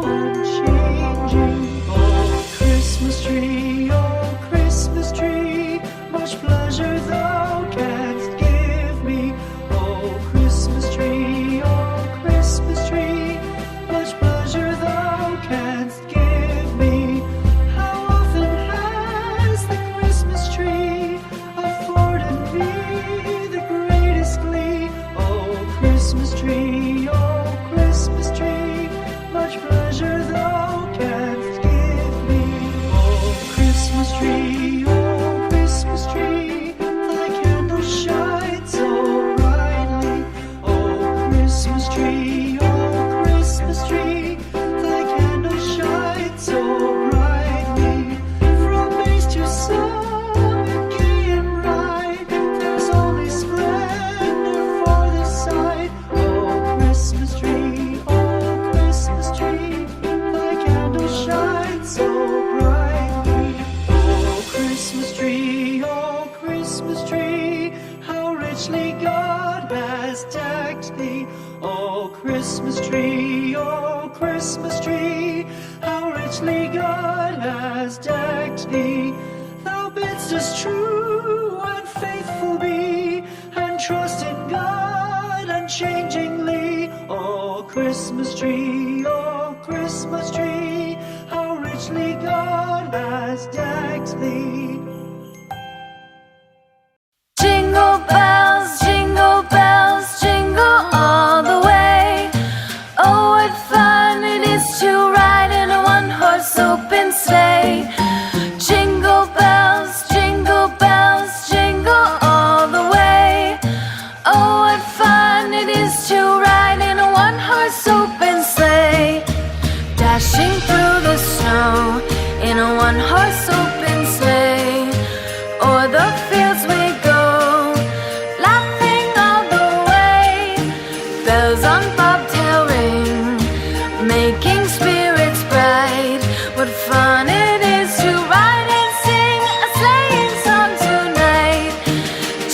unchanging. Oh, Christmas tree, oh, Christmas tree, much pleasure thou canst give me. Oh, Christmas tree, much pleasure thou canst give me. How often has the Christmas tree afforded me the greatest glee? Oh, Christmas tree, much pleasure thou canst give me. Oh, Christmas tree, thy candles shine so brightly. Oh, Christmas tree, thy candles shine so brightly. From base to summit, gay and bright, there's only splendor for the sight. Oh, Christmas tree, thy candles shine so brightly. Oh, Christmas tree, how richly God has decked thee. Oh, Christmas tree, how richly God has decked thee. Thou bidst us true and faithful be, and trust in God unchangingly. Oh, Christmas tree, how richly God has decked thee. Jingle bells, jingle all the way. Oh, what fun it is to ride in a one-horse open sleigh. Jingle bells, jingle all the way. Oh, what fun it is to ride in a one-horse open sleigh. Dashing through the snow in a one-horse open sleigh. O'er the fields we go, laughing all the way. Bells on bobtail ring, making spirits bright. What fun it is to ride and sing a sleighing song tonight.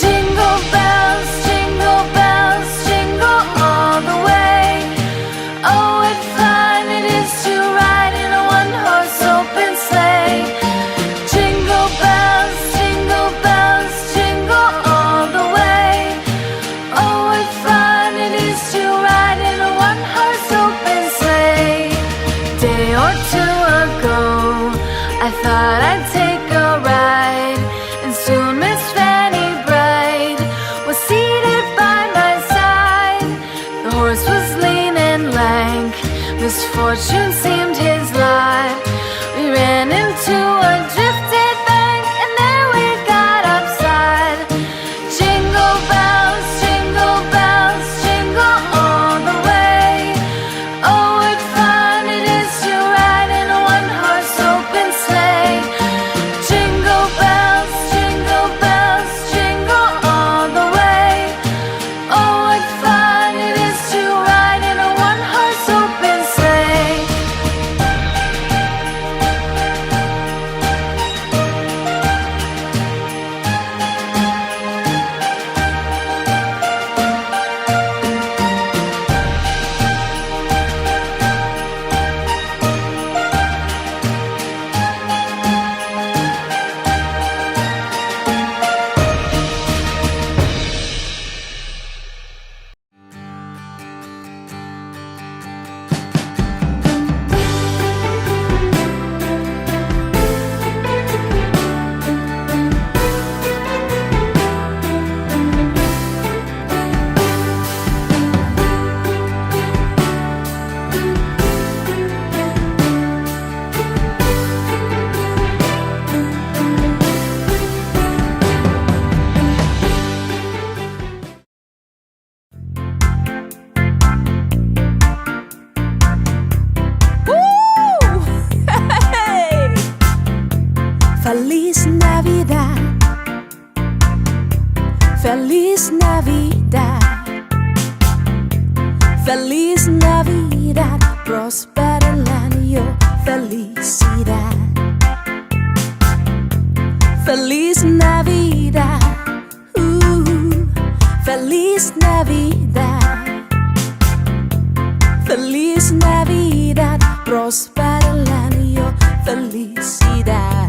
Jingle bells, jingle all the way. Oh, what fun it is to ride in a one-horse open sleigh. Jingle bells, jingle all the way. Oh, what fun it is to ride in a one-horse open sleigh. Day or two ago, I thought I'd take a ride, and soon Miss Fanny Bright was seated by my side. The horse was lean and lank, misfortune seemed his lot. We ran into a drifted bank, and there we got upside. Jingle bells, jingle all the way. Oh, what fun it is to ride in a one-horse open sleigh. Jingle bells, jingle all the way. Oh, what fun it is to ride in a one-horse open sleigh. Feliz Navidad, Feliz Navidad, Feliz Navidad, próspero el año, felicidad. Feliz Navidad, Feliz Navidad, Feliz Navidad, próspero el año, felicidad.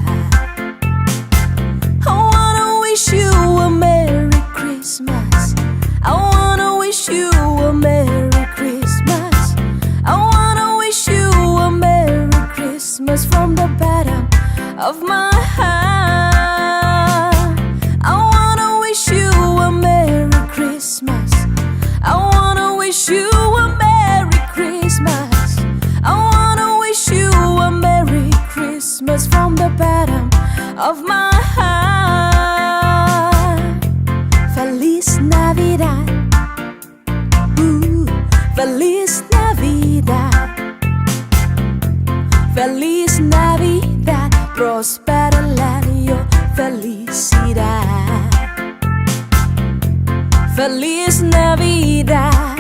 I wanna wish you a Merry Christmas. I wanna wish you a Merry Christmas. I wanna wish you a Merry Christmas from the bottom of my heart. I wanna wish you a Merry Christmas. I wanna wish you a Merry Christmas. I wanna wish you a Merry Christmas from the bottom of my heart. Feliz Navidad. Feliz Navidad. Feliz Navidad. Prospera el año. Felicidad. Feliz Navidad.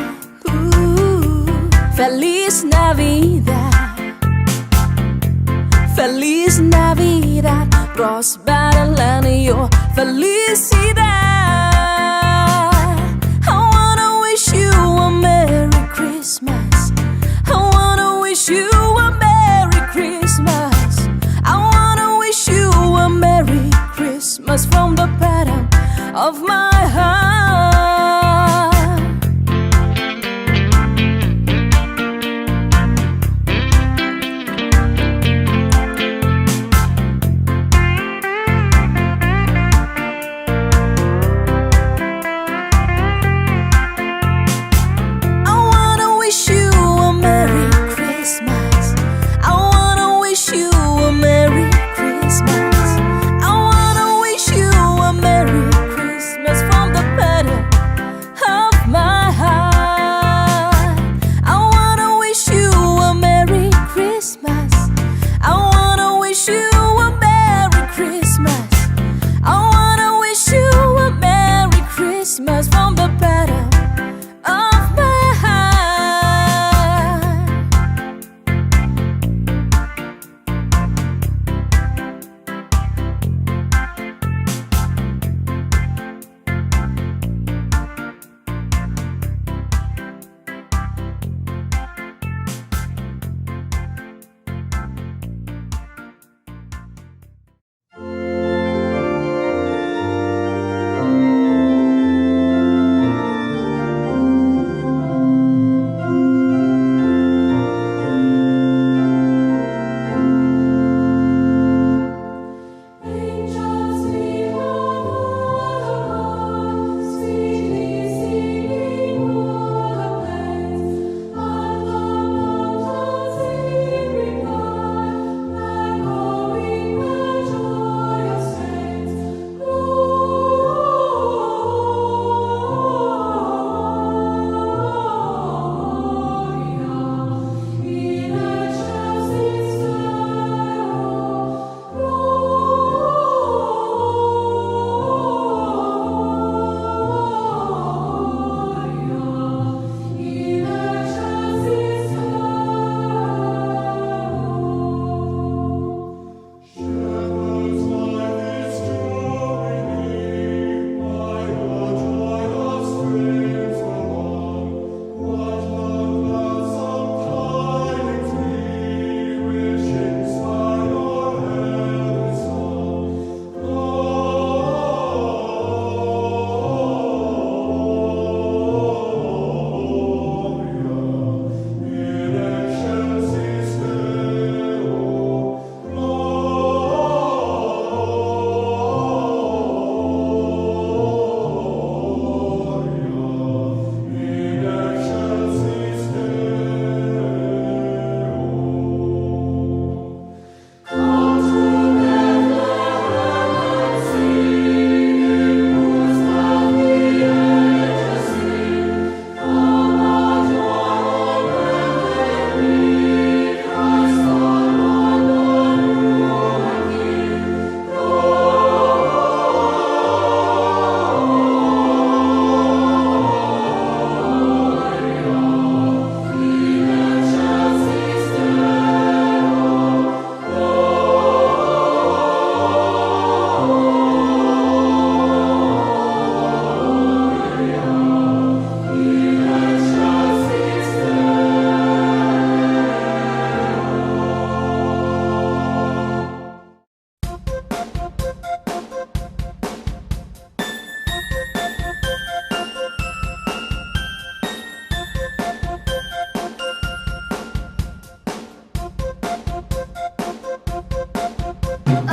Feliz Navidad. Feliz Navidad. Prospera el año. Felicidad. I wanna wish you a Merry Christmas. I wanna wish you a Merry Christmas. I wanna wish you a Merry Christmas from the bottom of my heart. I wanna wish you a Merry Christmas. I wanna wish you a Merry Christmas. I wanna wish you a Merry Christmas from the past.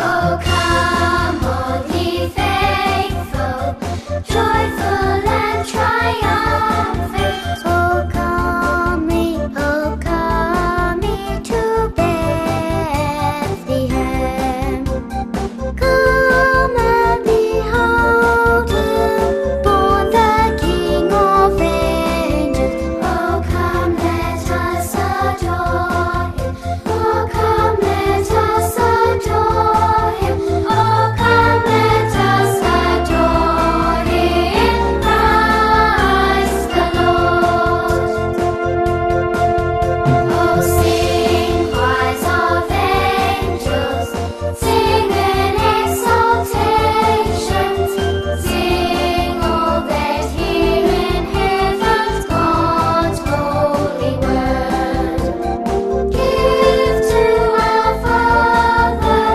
Oh, come, all ye faithful, joyful and triumphant. Oh, come ye to Bethlehem. Come and behold Him, born the King of angels. Oh, come, let us adore Him. Oh, come, let us adore Him. Oh, come, let us adore Him, Christ the Lord. Oh, sing choirs of angels, sing in exaltations, sing all that hear in heaven's God's holy word. Give to our Father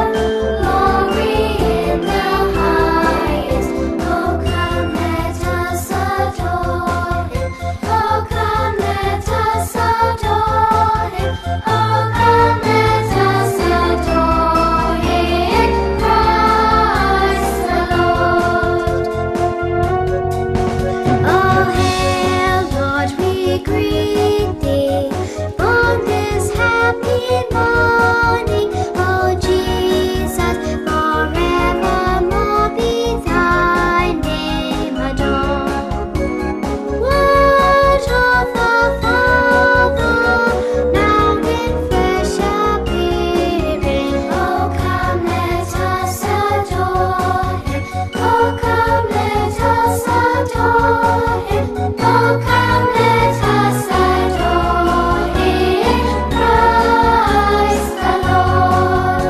glory in the highest. Oh, come, let us adore Him. Oh, come, let us adore Him. Oh, come, let us adore Him, Christ the Lord. Oh, hail, Lord, we greet Thee, on this happy morning. Oh, Jesus, forevermore be Thy name adored. Word of the Father, now in flesh appearing. Oh, come, let us adore Him. Oh, come, let us adore Him. Oh, come, let us adore Him, Christ the Lord.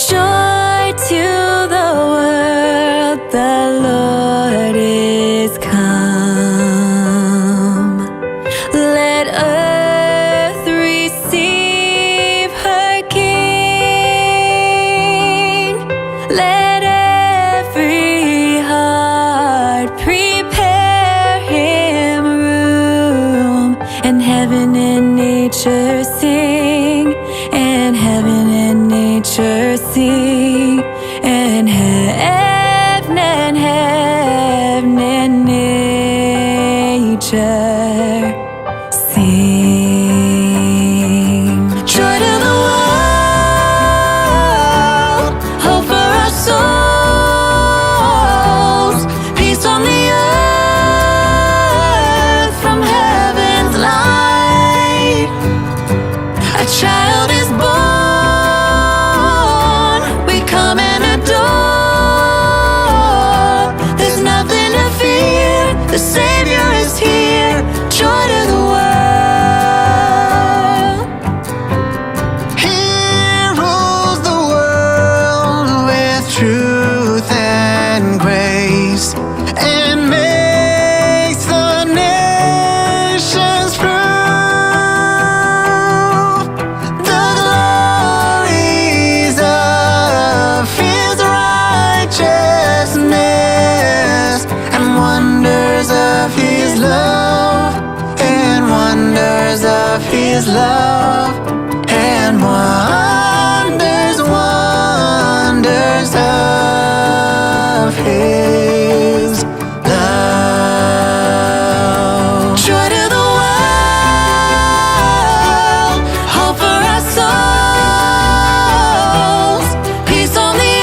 Joy to the world, the Lord is come. Let earth receive her King. Let every heart prepare Him room, and heaven and nature sing, and heaven and nature sing, and heaven and nature sing. Joy to the world, hope for our souls, peace on the earth from heaven's light. A child is born, we come and adore. There's nothing to fear, the Savior is here. Joy to the world. He rules the world with truth and grace, and makes the nations prove the glories of His righteousness, and wonders of His love, and wonders of His love, and wonders of His love. Joy to the world, hope for our souls, peace on the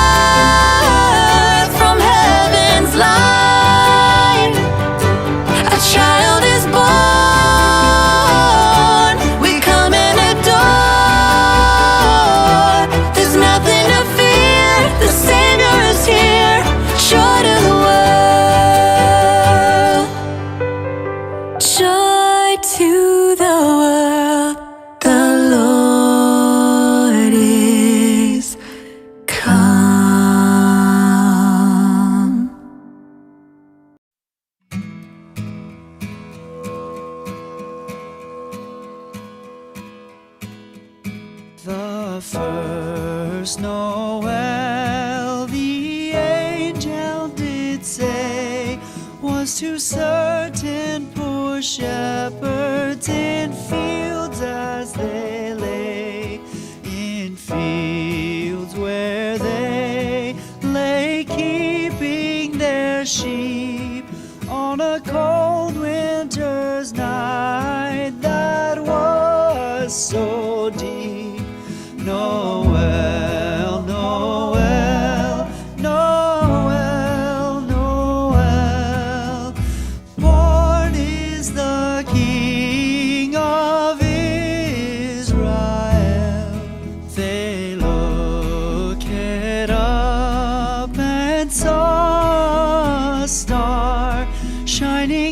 earth from heaven's light. A child is born, we come and adore. There's nothing to fear, the Savior is here. was to certain poor shepherds in fields as they lay, in fields where they lay keeping their sheep on a cold winter's night that was so deep. Noel, Noel, Noel, Noel, born is the King of Israel. They looked up and saw a star shining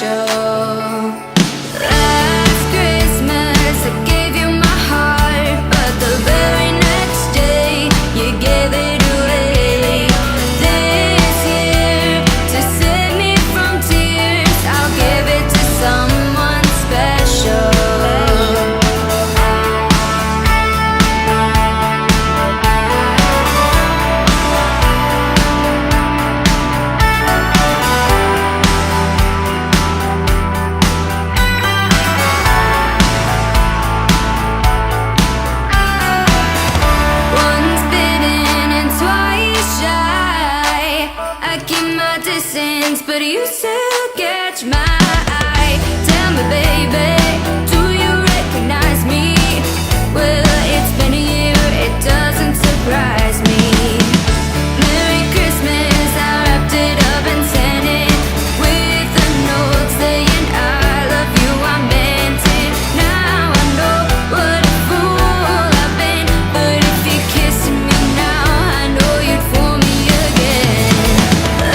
special. Last Christmas I gave you my heart, but the very next day you gave it away. This year, to save me from tears, I'll give it to someone special. Once bitten and twice shy, I keep my distance, but you still catch my eye. Tell me, baby, do you recognize me? Well, it's been a year, it doesn't surprise me. Merry Christmas, I wrapped it up and sent it with a note saying I love you, I meant it. Now I know what a fool I've been, but if you're kissing me now, I know you'd fool me again.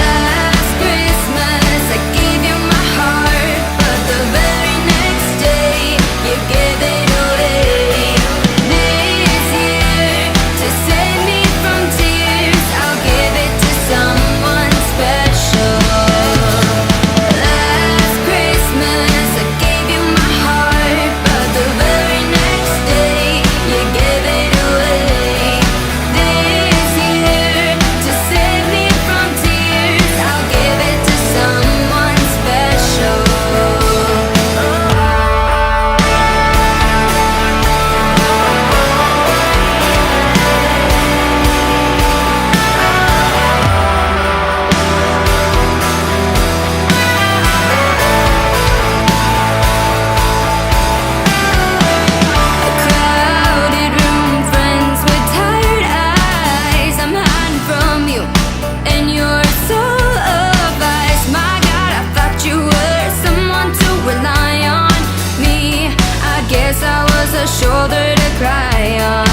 Last Christmas I gave you my heart, but the very next day you gave it away. This year, to save me from tears, I'll give it to someone special. Last Christmas I gave you my heart, but the very next day you gave it away. This year, to save me from tears, I'll give it to someone special. A crowded room, friends with tired eyes. I'm hiding from you, and you're so advised. My God, I thought you were someone to rely on. Me, I guess I was a shoulder to cry on.